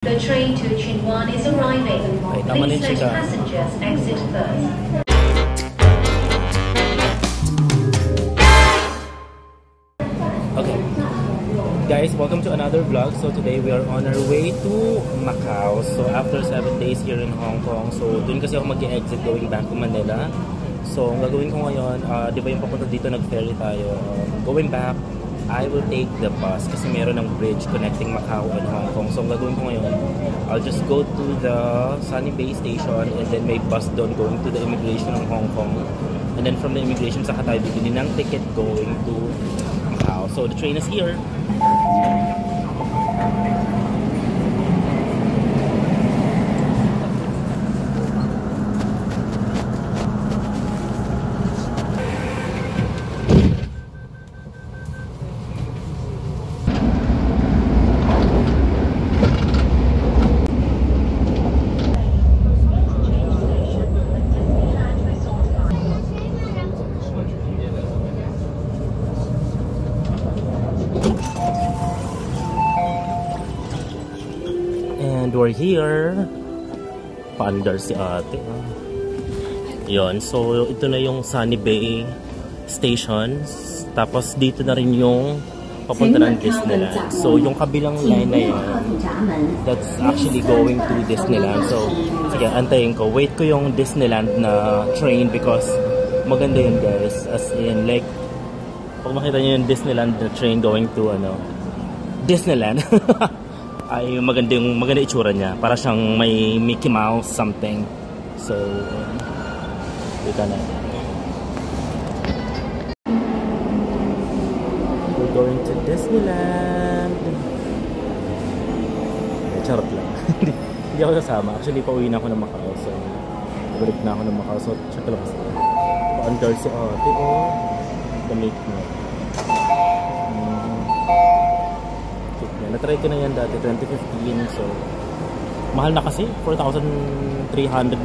The train to Chinwan is arriving. Please let passengers exit first. Okay, guys, welcome to another vlog. So today we are on our way to Macau. So after 7 days here in Hong Kong, so dun kasi ako mag-exit going back to Manila. So ang gagawin ko ngayon, di ba yung papunta dito nag-ferry tayo, going back I will take the bus kasi meron ng bridge connecting Macau and Hong Kong. So ang gagawin ko ngayon, I'll just go to the Sunny Bay station and then may bus doon going to the immigration ng Hong Kong. And then from the immigration saka tayo bibili ng ticket going to Macau. So the train is here. And we're here. Paandar si ate. Yun. So, ito na yung Sunny Bay Station. Tapos, dito na rin yung papunta ng Disneyland. So, yung kabilang line na yun, that's actually going to Disneyland. So, sige, antayin ko. Wait ko yung Disneyland na train because maganda yun, guys. As in, like, pag makita nyo yung Disneyland na train going to, Disneyland. Ay maganda itsura niya, para siyang may Mickey Mouse something. So kita na. We're going to Disneyland. Charot lang. Hindi ako sasama. Actually pauwi na ako ng Macau. So balik na ako ng Macau. So check lang kasi paandar si ate damit mo. Na-try ko na yan dati, 2015. So, mahal na kasi. 4,300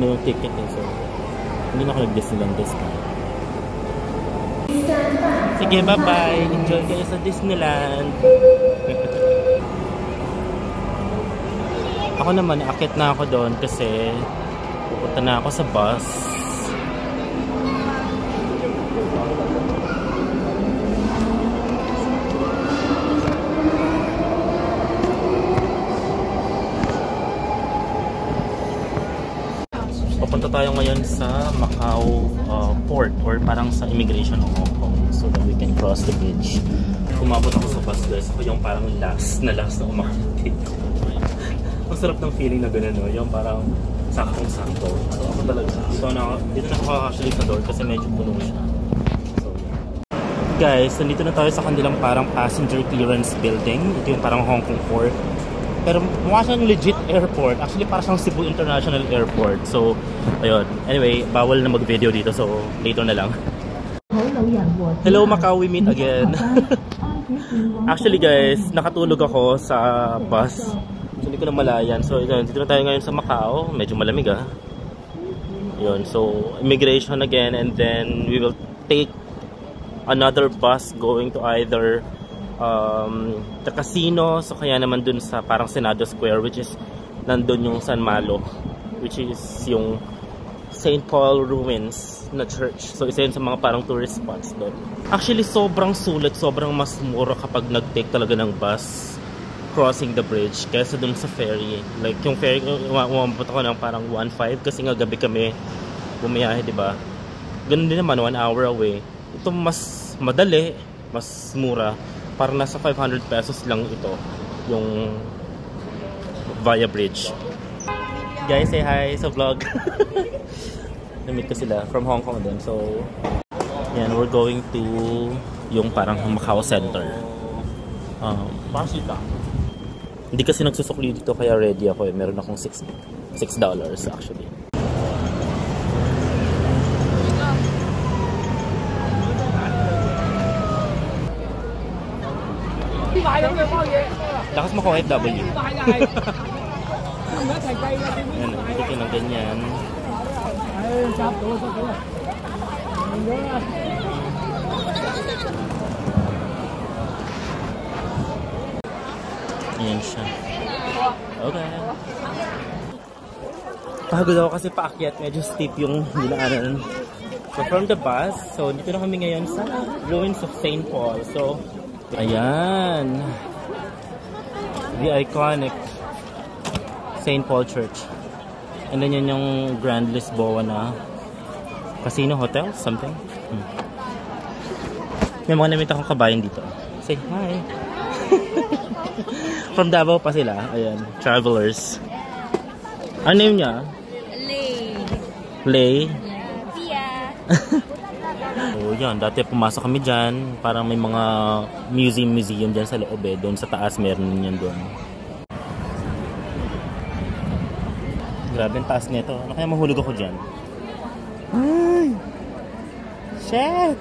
na yung ticket eh. So, hindi na ako nag-Disneyland this time. Sige, bye-bye. Enjoy kayo sa Disneyland. Ako naman, akit na ako doon kasi pupunta na ako sa bus. Papunta tayo ngayon sa Macau port or parang sa immigration ng Hong Kong so that we can cross the bridge. Kumabot ako sa bus, guys. Ako yung parang last na umakit. Ang sarap ng feeling na gano'n, no? Yung parang saktong-sakto. So ako talaga. Dito na ako actually sa door kasi medyo puno siya. So, guys, nandito na tayo sa kanilang parang passenger clearance building. Ito yung parang Hong Kong port. Pero mukha siyang legit airport. Actually, parang siyang Cebu International Airport. So, ayun. Anyway, bawal na mag-video dito. So, later na lang. Hello, Macau. We meet again. Actually, guys, nakatulog ako sa bus. So, hindi ko na malayan. So, dito na tayo ngayon sa Macau. Medyo malamig, Yun. So, immigration again. And then, we will take another bus going to either the casino, so kaya naman dun sa parang Senado Square, which is nandun yung San Malo, which is yung St. Paul Ruins na church. So isa yun sa mga parang tourist spots doon. Actually sobrang sulit, sobrang mas mura kapag nag-take talaga ng bus crossing the bridge kaysa dun sa ferry. Like yung ferry, umabot ako ng parang 1.5 kasi nga gabi kami bumiyahe, diba? Ganun din naman, 1 hour away. Ito mas madali, mas mura. Parang nasa 500 pesos lang ito yung via bridge. Guys, say hi sa vlog. Na-meet ko sila from Hong Kong din. So, yan, we're going to yung parang Macau Center. Hindi kasi nagsusukli dito kaya ready ako eh. Meron akong $6 actually. Lakas mo ko FW. Ayan, ito ng ganyan. Ayan siya. Okay. Pagod ako kasi paakyat. Medyo steep yung dinaanan. So from the bus, so dito na kami ngayon sa ruins of St. Paul. So, ayan. The iconic St. Paul Church. And then yun yung Grand Lisboa na casino hotel, something. May mga namit akong kabayan dito. Say hi. From Davao pa sila. Ayan, travelers. Ano name niya? Lay. Lay? Pia. So yan, dati pumasok kami dyan. Parang may mga museum dyan sa loob eh. Doon sa taas meron din yan doon. Grabe ang taas nito. Ano kaya mahulog ako dyan? Ay! Shit!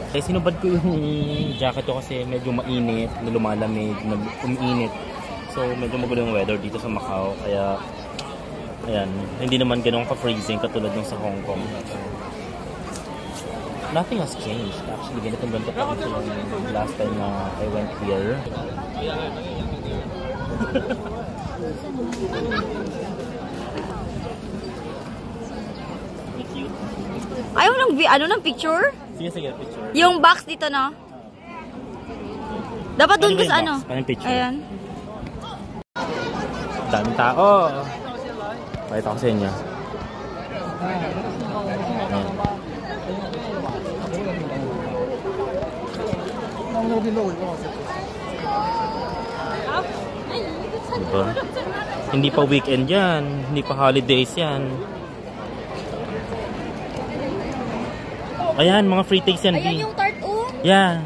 Kaya sinubad ko yung jacket ko kasi medyo mainit, lumalamig, umiinit. So medyo magulo yung weather dito sa Macau. Kaya, ayan, hindi naman ganun ka-freezing katulad ng sa Hong Kong. Nothing has changed. Actually, ganito pa dito yung last time na I went here. Ayaw ng picture? Sige, picture. Yung box dito, no? Dapat doon ko sa ano? Anong picture? Ayan. Daming tao. Pakita ko sa inyo. Diba? Hindi pa weekend yan. Hindi pa holidays yan. Ayan, mga free takes yan. Ayan yung tart, oh. Yeah.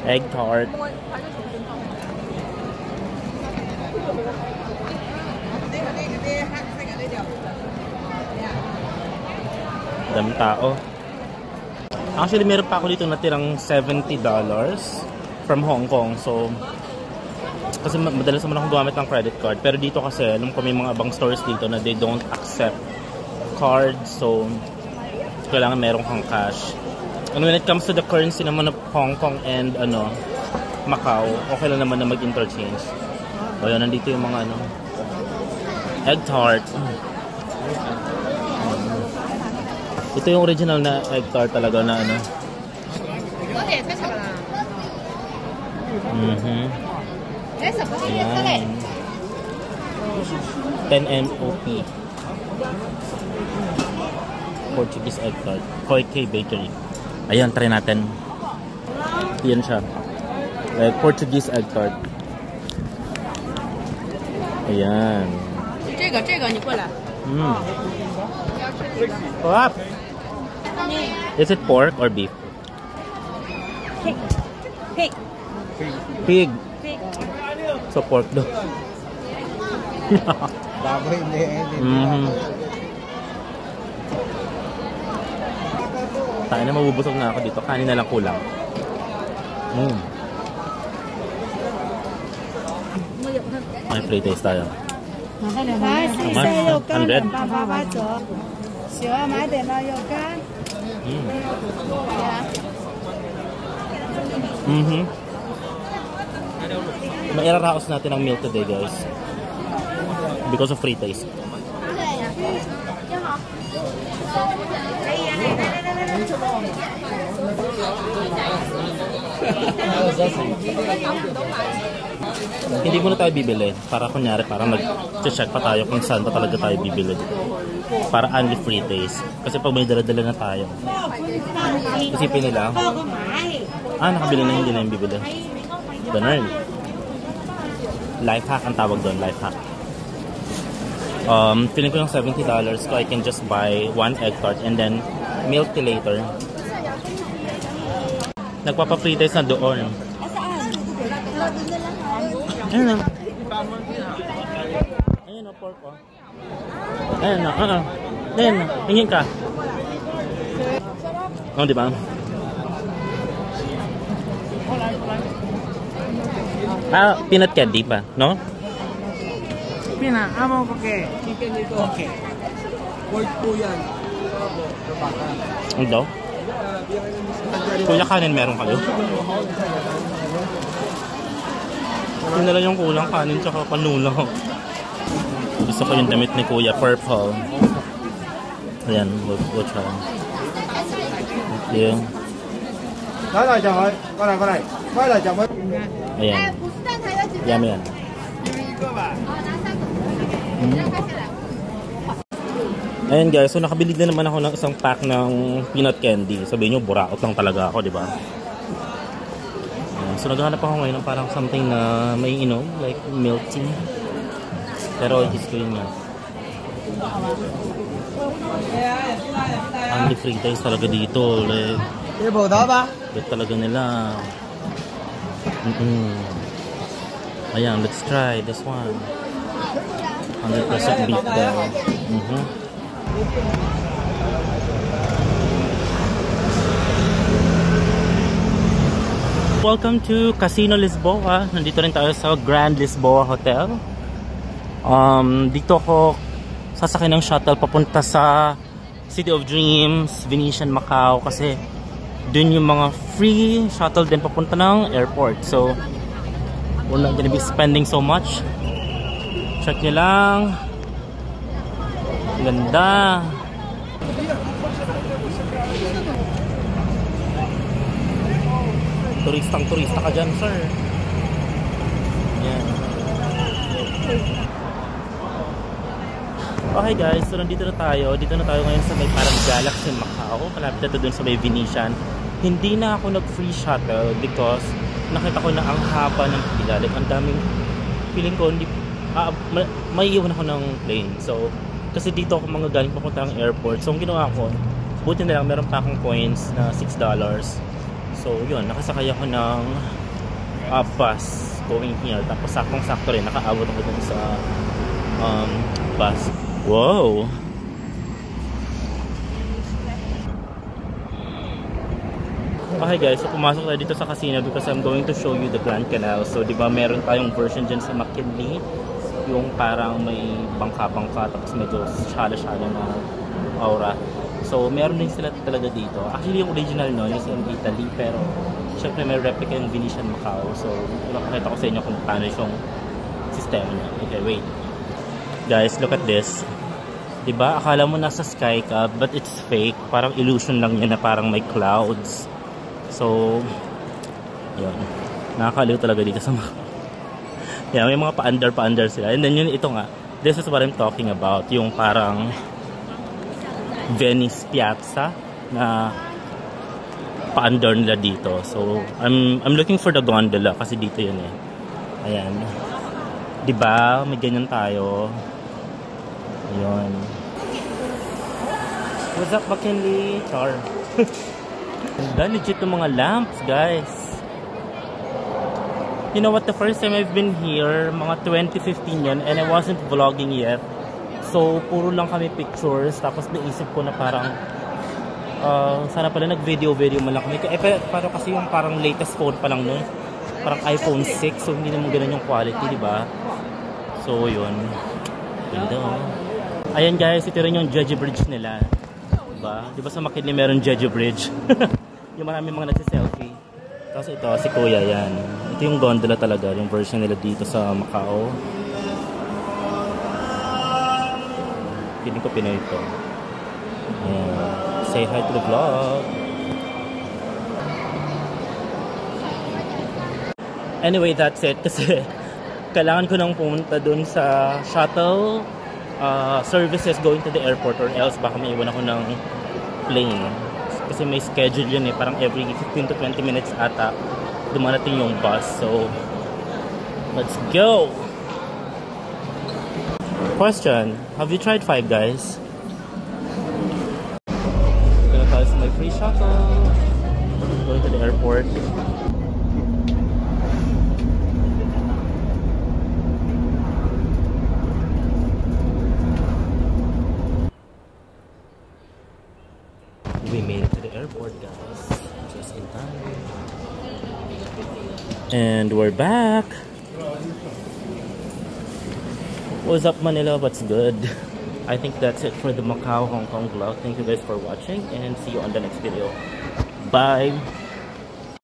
Egg tart. Daming tao. Actually, meron pa ako dito natirang $70 from Hong Kong. So, kasi madalas naman akong gumamit ng credit card. Pero dito kasi, alam ko may mga abang stores dito na they don't accept cards. So, kailangan meron kang cash. And when it comes to the currency naman of Hong Kong and Macau, okay lang naman na mag-interchange. So, yun, nandito yung mga egg tart. Ito yung original na egg tart talaga na Ayan. 10 MOP. Portuguese egg tart. Koi K Bakery. Ayan, try natin. Yan siya. Like Portuguese egg tart. Ayan. What? Is it pork or beef? Pig. Pig. So pork daw. Tayo na, mabubusog na ako dito. Kanin na lang kulang. May free taste tayo. 西山肉干的888折，喜欢买点吗？肉干。Mairaraos natin ang meal today, guys. Because of free taste. Hindi muna tayo bibili para kunyari parang nag-check pa tayo kung saan pa talaga tayo bibili para only free days kasi pag may dala-dala na tayo isipin nila nakabili na, hindi na yung bibili. Ganun. Life hack ang tawag doon, life hack. Feeling ko yung $70 so I can just buy one egg tart and then milk tea later. Nagpapa-free days na doon. Ayun na. Ayun na, pork oh. Ayun na, ayun na, tingin ka. Oh, di ba? Peanut candy pa, no? Peanut, amo pakai chicken dito. Okay. Pork po yan. Ano daw? Kuya, kanin meron kayo? Yun na lang yung kulang, kanin tsaka panulang. Gusto ko yung damit ni Kuya, purple. Ayan, we'll try. Thank you. Ayan. Yummy yan. Ayan guys, so nakabili na naman ako ng isang pack ng peanut candy. Sabihin nyo, buraot lang talaga ako, di ba? So naghahanap ako ngayon ng parang something na may inom, like milk tea. Pero gusto yun nga. Only free taste talaga dito. Like, bet talaga nila. Ayan, let's try this one. 100% beef daw. Welcome to Casino Lisboa. Nandito rin tayo sa Grand Lisboa Hotel. Dito ako sasakay ng shuttle papunta sa City of Dreams, Venetian, Macau, kasi dun yung mga free shuttle din papunta ng airport. So we're not gonna be spending so much. Check nyo lang. Ganda. Turista ka dyan, sir. Yan. Okay guys, so nandito na tayo. Dito na tayo ngayon sa may parang Galaxy Macau. Malapit na to dun sa may Venetian. Hindi na ako nag-free shuttle because nakita ko na ang haba ng pila. Like, ang daming feeling ko hindi may iwan ako ng plane. So kasi dito ako mga galing papunta ng airport. So ang ginawa ko, buti na lang meron pa akong coins na $6. So yun, nakasakay ako ng bus going here. Tapos saktong-sakto rin, nakaabot ako dun sa bus. Wow! Okay guys, so pumasok tayo dito sa casino because I'm going to show you the Grand Canal. So di ba meron tayong version dyan sa McKinley, yung parang may bangka-bangka tapos medyo shala-shala na aura. So meron din sila talaga dito. Actually yung original no, yung in Italy, pero syempre may replica yung Venetian Macau. So napakita ko sa inyo kung paano yung sistema niya. Okay, wait. Guys, look at this. Diba? Akala mo nasa sky ka, but it's fake. Parang illusion lang yan na parang may clouds. So, yun. Nakakaliw talaga dito sa Macau. Yeah, may mga pa-under sila. And then yun, ito nga. This is what I'm talking about. Yung parang Venice Piazza na pa-under nila dito. So, I'm looking for the gondola kasi dito yun eh. Ayan. Diba? May ganyan tayo. Ayun. What's up, McKinley? Char. Ganda, legit yung mga lamps, guys. You know what, the first time I've been here, mga 2015 yun, and I wasn't vlogging yet. So, puro lang kami pictures, tapos naisip ko na parang, sana pala nag-video man lang kami. Pero kasi yung parang latest phone pa lang nun, parang iPhone 6, so hindi naman ganun yung quality, diba? So, yun. Ganda, oh. Ayan guys, ito rin yung Jeju Bridge nila. Diba sa McKinley meron Jeju Bridge? Yung maraming mga nagsiselfie. Tapos ito, si Kuya, yan. Ito yung gondola talaga, yung version nila dito sa Macau. Feeling ko Pinoy ito. Ayan. Say hi to the vlog. Anyway, that's it. Kasi kailangan ko nang pumunta dun sa shuttle services going to the airport, or else baka maiwan ako ng plane. Kasi may schedule yun eh. Parang every 15 to 20 minutes ata dumarating yung bus. So, let's go! Question, have you tried Five Guys? Gonna tayo sa my free shuttle. Going to the airport. We made it to the airport, guys. Just in time. And we're back. What's up, Manila? What's good? I think that's it for the Macau Hong Kong vlog. Thank you guys for watching, and see you on the next video. Bye!